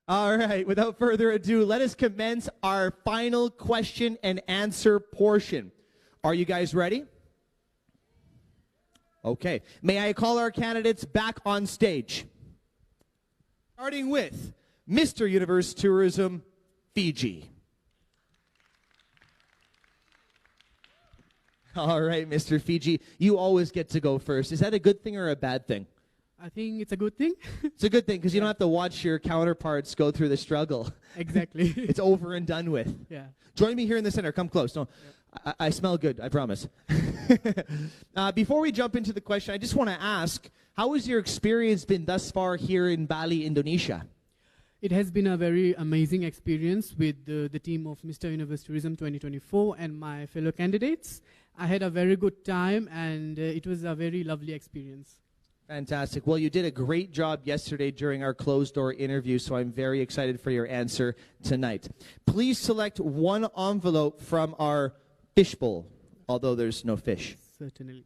All right, without further ado, let us commence our final question and answer portion. Are you guys ready? Okay. May I call our candidates back on stage? Starting with Mr. Universe Tourism, Fiji. All right, Mr. Fiji, you always get to go first. Is that a good thing or a bad thing? I think it's a good thing. It's a good thing because you don't have to watch your counterparts go through the struggle. Exactly. It's over and done with. Yeah. Join me here in the center. Come close. No, I smell good, I promise. Before we jump into the question, I just want to ask, how has your experience been thus far here in Bali, Indonesia? It has been a very amazing experience with the team of Mr. Universe Tourism 2024 and my fellow candidates. I had a very good time and it was a very lovely experience. Fantastic. Well, you did a great job yesterday during our closed-door interview, so I'm very excited for your answer tonight. Please select one envelope from our fishbowl, although there's no fish. Certainly.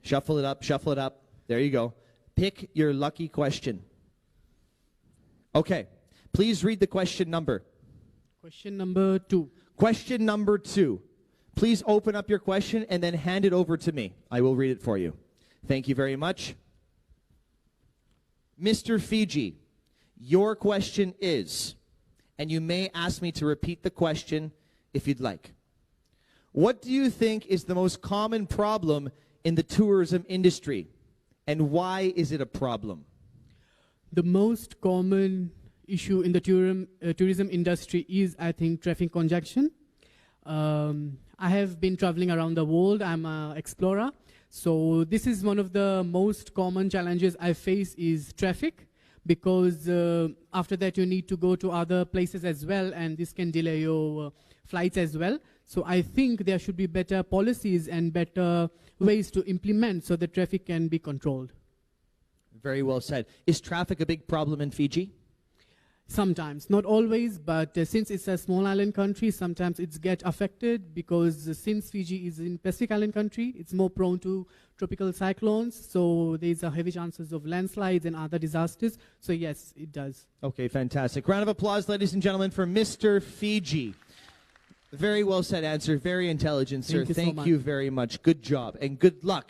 Shuffle it up, shuffle it up. There you go. Pick your lucky question. Okay. Please read the question number. Question number 2. Question number 2. Please open up your question and then hand it over to me. I will read it for you. Thank you very much. Mr. Fiji, your question is, and you may ask me to repeat the question if you'd like. What do you think is the most common problem in the tourism industry, and why is it a problem? The most common issue in the tourism industry is, I think, traffic congestion. I have been traveling around the world. I'm an explorer. So this is one of the most common challenges I face is traffic, because after that you need to go to other places as well, and this can delay your flights as well. So I think there should be better policies and better ways to implement so the traffic can be controlled. Very well said. Is traffic a big problem in Fiji? Sometimes, not always, but since it's a small island country, sometimes it's get affected because since Fiji is in Pacific island country, it's more prone to tropical cyclones, so there's a heavy chances of landslides and other disasters. So yes, it does. Okay, fantastic. Round of applause, ladies and gentlemen, for Mr. Fiji. Very well said answer, very intelligent, sir. Thank you very much. Good job, and good luck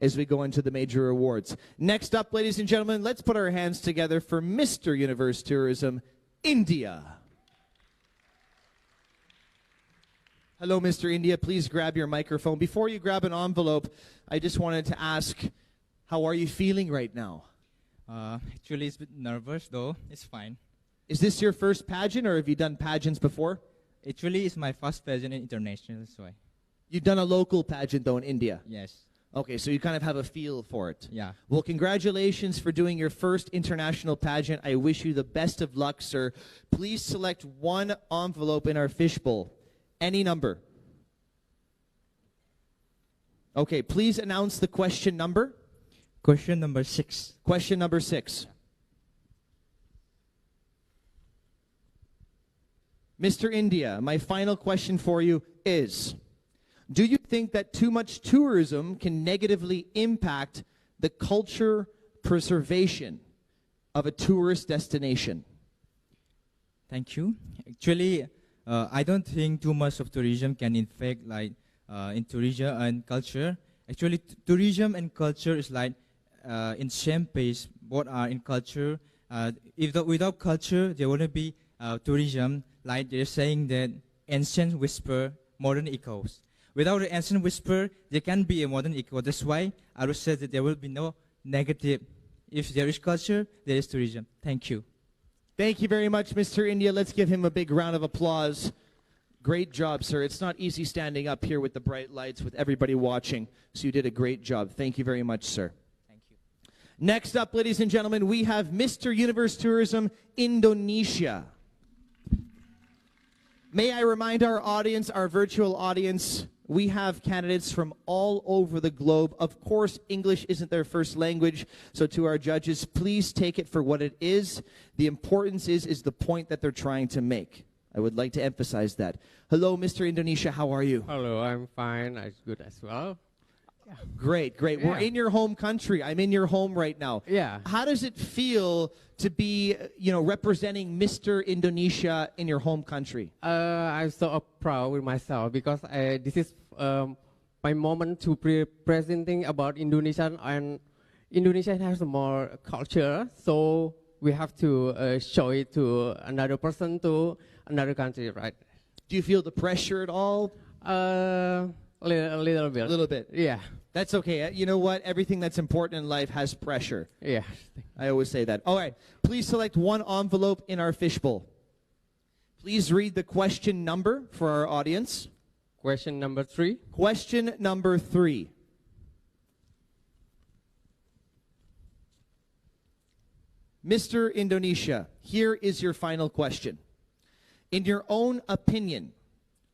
as we go into the major awards. Next up, ladies and gentlemen, let's put our hands together for Mr. Universe Tourism, India. Hello, Mr. India. Please grab your microphone. Before you grab an envelope, I just wanted to ask, how are you feeling right now? Actually, it's a bit nervous, though. It's fine. Is this your first pageant, or have you done pageants before? Actually, it's my first pageant in international, that's why. You've done a local pageant, though, in India? Yes. Okay, so you kind of have a feel for it. Yeah. Well, congratulations for doing your first international pageant. I wish you the best of luck, sir. Please select one envelope in our fishbowl. Any number. Okay, please announce the question number. Question number 6. Question number 6. Mr. India, my final question for you is, do you think that too much tourism can negatively impact the culture preservation of a tourist destination? Thank you. Actually, I don't think too much of tourism can affect in tourism and culture. Actually, tourism and culture is like in same pace. Both are in culture. Without culture, there wouldn't be tourism. Like they're saying that ancient whisper, modern echoes. Without the ancient whisper, there can be a modern echo. That's why I would say that there will be no negative. If there is culture, there is tourism. Thank you. Thank you very much, Mr. India. Let's give him a big round of applause. Great job, sir. It's not easy standing up here with the bright lights, with everybody watching. So you did a great job. Thank you very much, sir. Thank you. Next up, ladies and gentlemen, we have Mr. Universe Tourism, Indonesia. May I remind our audience, our virtual audience, we have candidates from all over the globe. Of course, English isn't their first language, so to our judges, please take it for what it is. The importance is the point that they're trying to make. I would like to emphasize that. Hello, Mr. Indonesia, how are you? Hello, I'm fine. I'm good as well. Great, great. Yeah. We're in your home country. I'm in your home right now. Yeah. How does it feel to be, representing Mr. Indonesia in your home country? I'm so proud with myself because this is my moment to presenting about Indonesia, and Indonesia has more culture, so we have to show it to another person, to another country, right? Do you feel the pressure at all? A little bit. A little bit. Yeah. That's okay. You know what? Everything that's important in life has pressure. Yeah. I always say that. All right. Please select one envelope in our fishbowl. Please read the question number for our audience. Question number 3. Question number 3. Mr. Indonesia, here is your final question. In your own opinion,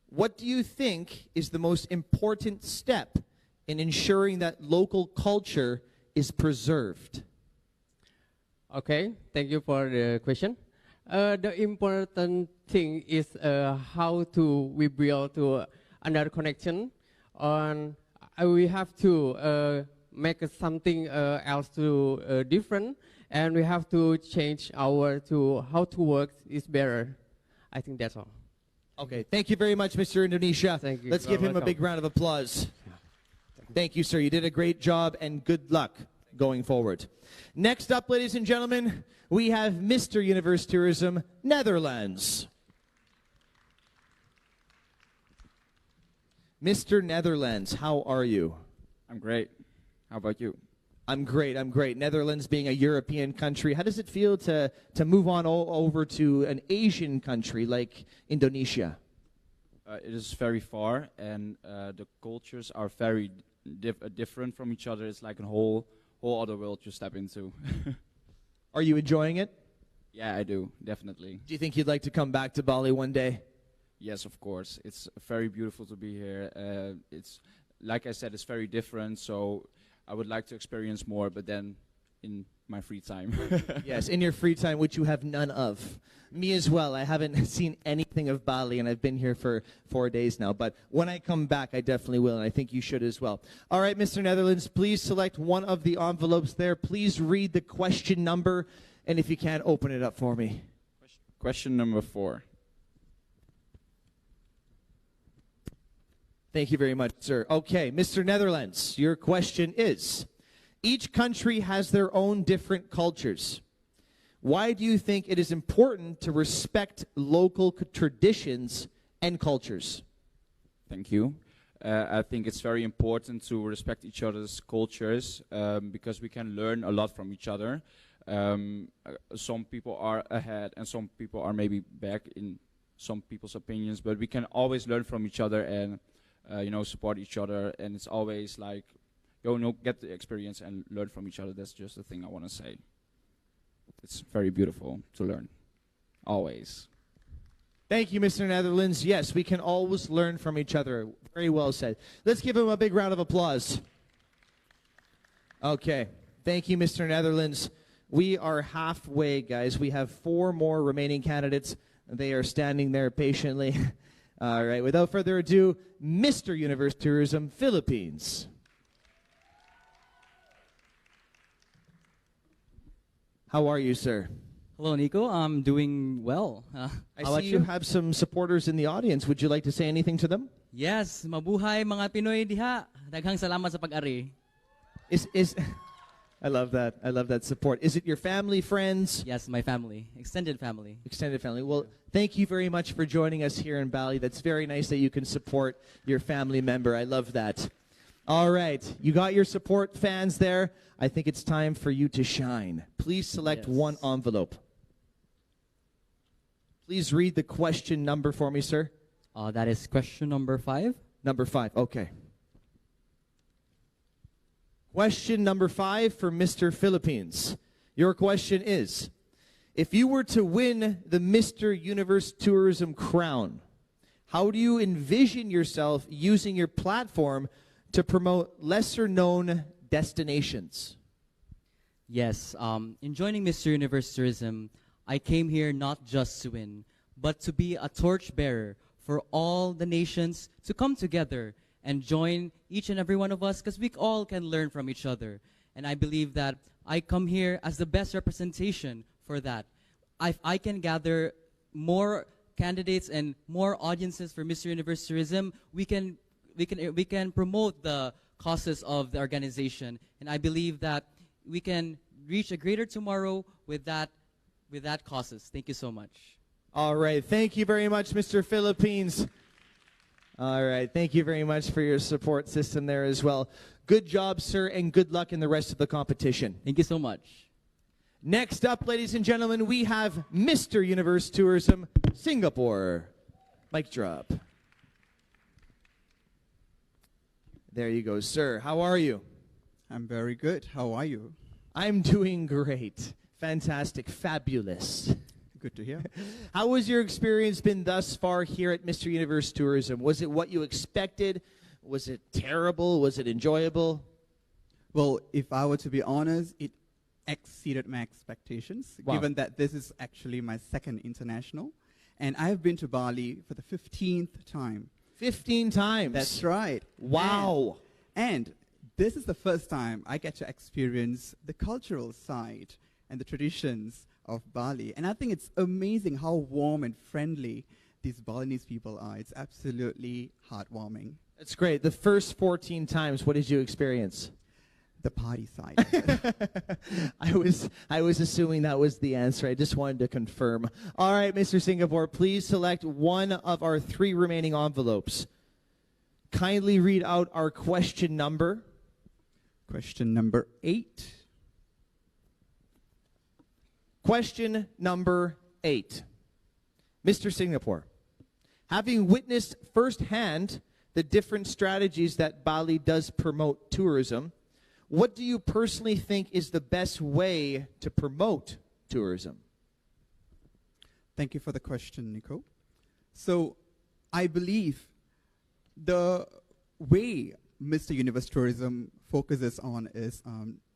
what do you think is the most important step in ensuring that local culture is preserved? Okay, thank you for the question. The important thing is how to we build to another connection, and we have to make something else to different, and we have to change our to how to work is better. I think that's all. Okay, thank you very much, Mr. Indonesia. Thank you. Let's give him a Welcome. big round of applause. Thank you, sir. You did a great job, and good luck going forward. Next up, ladies and gentlemen, we have Mr. Universe Tourism, Netherlands. Mr. Netherlands, how are you? I'm great. How about you? I'm great. I'm great. Netherlands being a European country, how does it feel to move on over to an Asian country like Indonesia? It is very far, and the cultures are very different from each other. It's like a whole other world you step into. Are you enjoying it? Yeah, I do, definitely. Do you think you'd like to come back to Bali one day? Yes, of course. It's very beautiful to be here. It's like I said, it's very different. So I would like to experience more, but then in my free time. Yes, in your free time, which you have none of. Me as well. I haven't seen anything of Bali, and I've been here for 4 days now. But when I come back, I definitely will, and I think you should as well. All right, Mr. Netherlands, please select one of the envelopes there. Please read the question number, and if you can, open it up for me. Question number 4. Thank you very much, sir. Okay, Mr. Netherlands, your question is, each country has their own different cultures. Why do you think it is important to respect local traditions and cultures? Thank you. I think it's very important to respect each other's cultures because we can learn a lot from each other. Some people are ahead and some people are maybe back in some people's opinions, but we can always learn from each other and support each other, and it's always like, get the experience and learn from each other. That's just the thing I want to say. It's very beautiful to learn, always. Thank you, Mr. Netherlands. Yes, we can always learn from each other. Very well said. Let's give him a big round of applause. Okay. Thank you, Mr. Netherlands. We are halfway, guys. We have 4 more remaining candidates. They are standing there patiently. All right. Without further ado, Mr. Universe Tourism, Philippines. How are you, sir? Hello, Nico. I'm doing well. I how about see you have some supporters in the audience. Would you like to say anything to them? Yes, mabuhay mga Pinoy diha. Daghang salamat sa pag-ari. Is I love that. I love that support. Is it your family, friends? Yes, my family, extended family. Extended family. Well, thank you very much for joining us here in Bali. That's very nice that you can support your family member. I love that. All right. You got your support fans there. I think it's time for you to shine. Please select one envelope. Please read the question number for me, sir. That is question number 5. Number 5. Okay. Question number 5 for Mr. Philippines. Your question is, if you were to win the Mr. Universe Tourism crown, how do you envision yourself using your platform to promote lesser-known destinations? Yes, in joining Mr. Universe Tourism, I came here not just to win, but to be a torchbearer for all the nations to come together and join each and every one of us, because we all can learn from each other. And I believe that I come here as the best representation for that. I can gather more candidates and more audiences for Mr. Universe Tourism, we can promote the causes of the organization, and I believe that we can reach a greater tomorrow with that causes. Thank you so much. All right, thank you very much, Mr. Philippines. All right, thank you very much for your support system there as well. Good job, sir, and good luck in the rest of the competition. Thank you so much. Next up, ladies and gentlemen, we have Mr. Universe Tourism Singapore. Mic drop. There you go, sir. How are you? I'm very good. How are you? I'm doing great. Fantastic. Fabulous. Good to hear. How has your experience been thus far here at Mr. Universe Tourism? Was it what you expected? Was it terrible? Was it enjoyable? Well, if I were to be honest, it exceeded my expectations, Wow. given that this is actually my second international. And I've been to Bali for the 15th time. 15 times. That's right. Wow. And this is the first time I get to experience the cultural side and the traditions of Bali. And I think it's amazing how warm and friendly these Balinese people are. It's absolutely heartwarming. That's great. The first 14 times, what did you experience? The party side. I was assuming that was the answer. I just wanted to confirm. All right, Mr. Singapore, please select one of our 3 remaining envelopes. Kindly read out our question number. Question number 8. Question number 8. Mr. Singapore, having witnessed firsthand the different strategies that Bali does promote tourism, what do you personally think is the best way to promote tourism? Thank you for the question, Nico. So I believe the way Mr. Universe Tourism focuses on is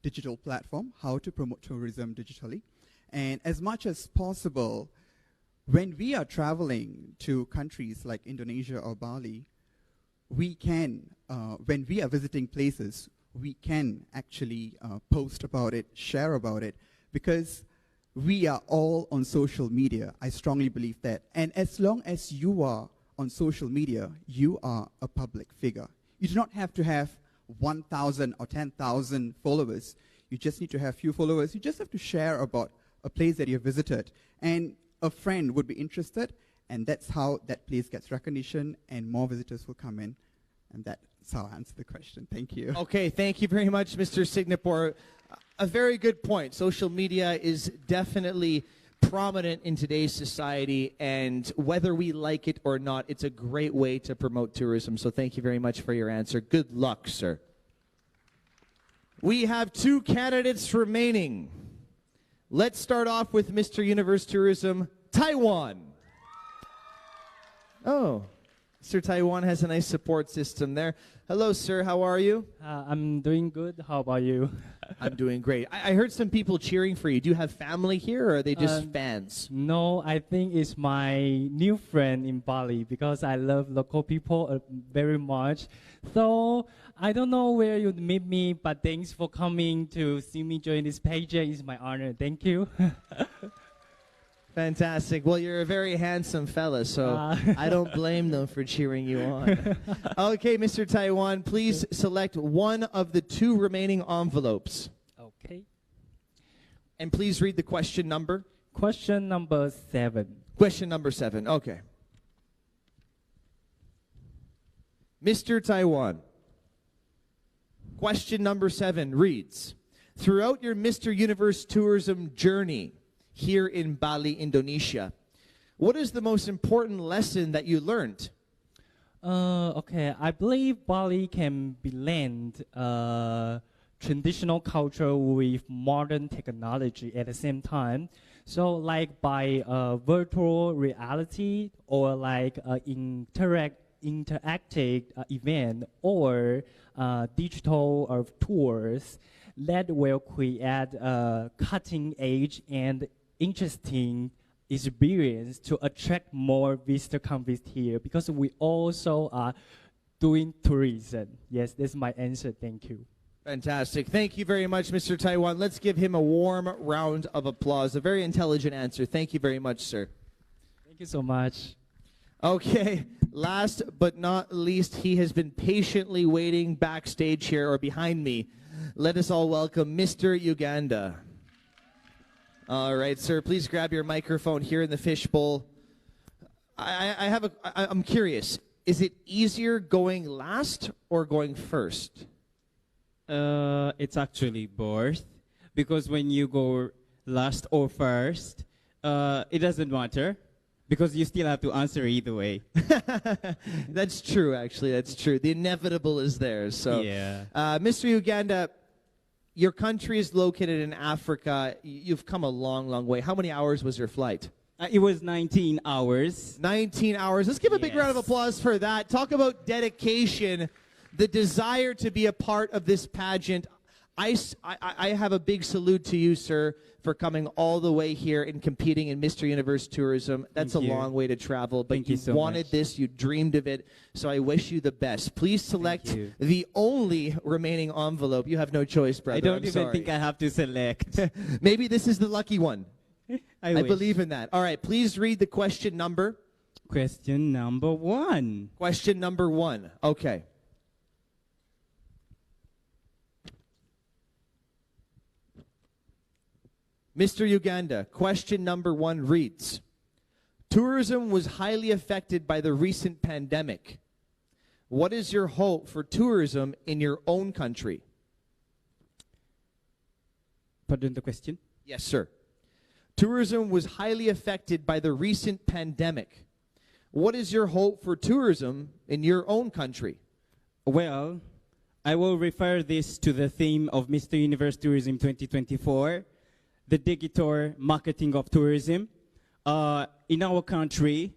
digital platform, how to promote tourism digitally. And as much as possible, when we are traveling to countries like Indonesia or Bali, we can, when we are visiting places, we can actually post about it, share about it, because we are all on social media. I strongly believe that. And as long as you are on social media, you are a public figure. You do not have to have 1,000 or 10,000 followers. You just need to have few followers. You just have to share about a place that you visited. And a friend would be interested, and that's how that place gets recognition, and more visitors will come in. And that's how I answer the question. Thank you. Okay, thank you very much, Mr. Singapore. A very good point. Social media is definitely prominent in today's society, and whether we like it or not, it's a great way to promote tourism. So thank you very much for your answer. Good luck, sir. We have 2 candidates remaining. Let's start off with Mr. Universe Tourism, Taiwan. Oh, Mr. Taiwan has a nice support system there. Hello, sir. How are you? I'm doing good. How about you? I'm doing great. I heard some people cheering for you. Do you have family here, or are they just fans? No, I think it's my new friend in Bali because I love local people very much. So I don't know where you'd meet me, but thanks for coming to see me join this pageant. It's my honor. Thank you. Fantastic. Well, you're a very handsome fella, so I don't blame them for cheering you on. Okay, Mr. Taiwan, please select one of the 2 remaining envelopes. Okay. And please read the question number. Question number 7. Question number 7. Okay. Mr. Taiwan, question number 7 reads, throughout your Mr. Universe tourism journey here in Bali, Indonesia, what is the most important lesson that you learned? Okay, I believe Bali can blend traditional culture with modern technology at the same time. So like by virtual reality or like interactive event or digital tours that will create cutting edge and interesting experience to attract more visitors come visit here, because we also doing tourism. Yes, that's my answer. Thank you. Fantastic. Thank you very much, Mr. Taiwan. Let's give him a warm round of applause. A very intelligent answer. Thank you very much, sir. Thank you so much. Okay, last but not least, he has been patiently waiting backstage here or behind me. Let us all welcome Mr. Uganda. All right, sir, please grab your microphone here in the fishbowl. I'm curious, is it easier going last or going first? It's actually both, because when you go last or first, it doesn't matter, because you still have to answer either way. That's true, actually. That's true. The inevitable is there. So, yeah. Mr. Uganda, your country is located in Africa. You've come a long, long way. How many hours was your flight? It was 19 hours. 19 hours. Let's give a big round of applause for that. Talk about dedication, the desire to be a part of this pageant. I have a big salute to you, sir, for coming all the way here and competing in Mr. Universe Tourism. That's a long way to travel, but you wanted this, you dreamed of it, so I wish you the best. Please select the only remaining envelope. You have no choice, brother. I don't even think I have to select. Maybe this is the lucky one. I believe in that. All right, please read the question number. Question number 1. Question number 1. Okay. Mr. Uganda, question number 1 reads, tourism was highly affected by the recent pandemic. What is your hope for tourism in your own country? Pardon the question? Yes, sir. Tourism was highly affected by the recent pandemic. What is your hope for tourism in your own country? Well, I will refer this to the theme of Mr. Universe Tourism 2024, the digital marketing of tourism. In our country,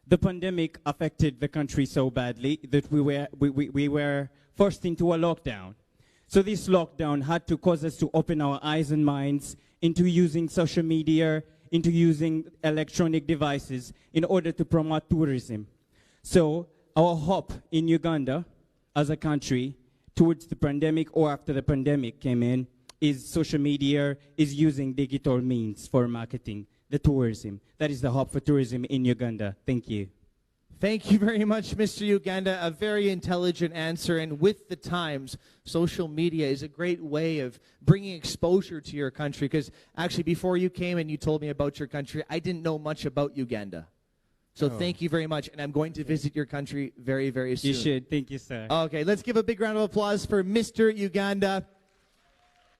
the pandemic affected the country so badly that we were forced into a lockdown. So this lockdown had to cause us to open our eyes and minds into using social media, into using electronic devices in order to promote tourism. So our hope in Uganda as a country towards the pandemic or after the pandemic came in is social media, is using digital means for marketing the tourism. That is the hope for tourism in Uganda. Thank you. Thank you very much, Mr. Uganda. A very intelligent answer. And with the times, social media is a great way of bringing exposure to your country. Because actually, before you came and you told me about your country, I didn't know much about Uganda. So thank you very much. And I'm going to visit your country very, very soon. You should. Thank you, sir. Okay, let's give a big round of applause for Mr. Uganda.